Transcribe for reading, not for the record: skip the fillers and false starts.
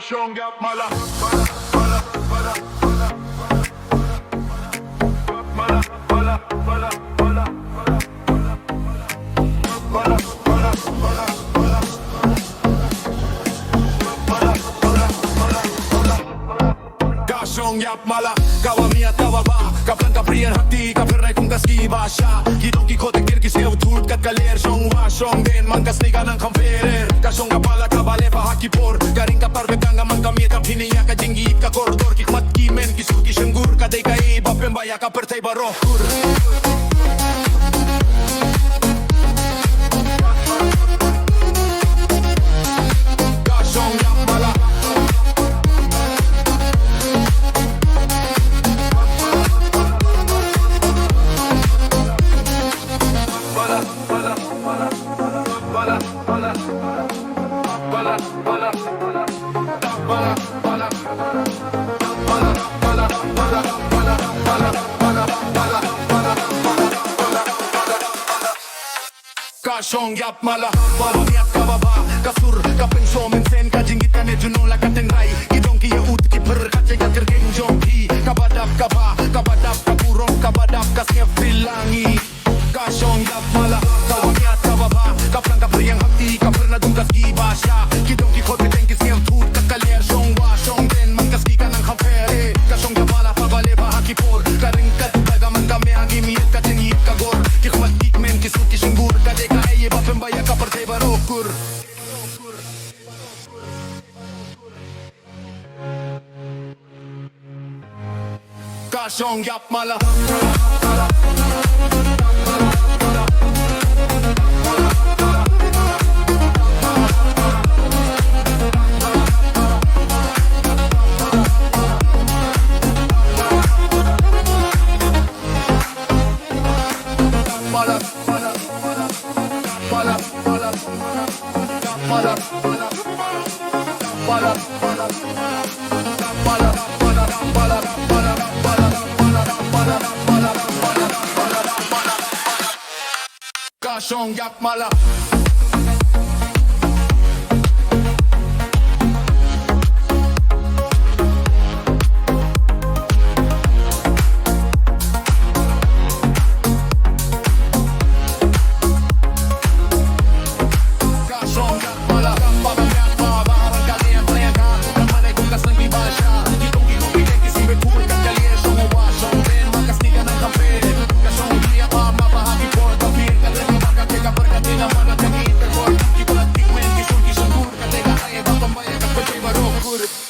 shnong iapmala. Shnong iapmala, kawa mia tawa ba, kaplan kapriyan hati, kapernay kung kaskiba siya. Hidong kikotek kirkis ev tult kat kaler, shnong wa shnong den, man kasniga ng kamperer. Ka shnong iapmala kabale pa hakipor, karing kaparbe kanga man kamit kap hiniya ka jinggi ka koridor kikmat kimen kisuki shengur kadai ka iba pembaya ka pertay barokur. Shnong iapmala, bawa niat kababa, kasur kapeng somen sen kajingit kane junong lakaten rai, idong kiya ut kiper kacega kergeng jongki, kabadap kaba, kabadap kaburong, kabadap kasnya filangi. Shnong iapmala, bawa niat kababa, kaplang kapriyang hati, kaperna dungkas gibasya, kidong kikote tengkis ngem tut kakaler, shnong wa shnong den mangkaski ka ng kampere, shnong iapmala pabale pa hakipor, karing katbagaman kami agimiet kacengit kagor, kikmat kikmen kisuki shingur kadeka pembaya ka pertay barokur. Shnong iapmala. Shnong iapmala. Good.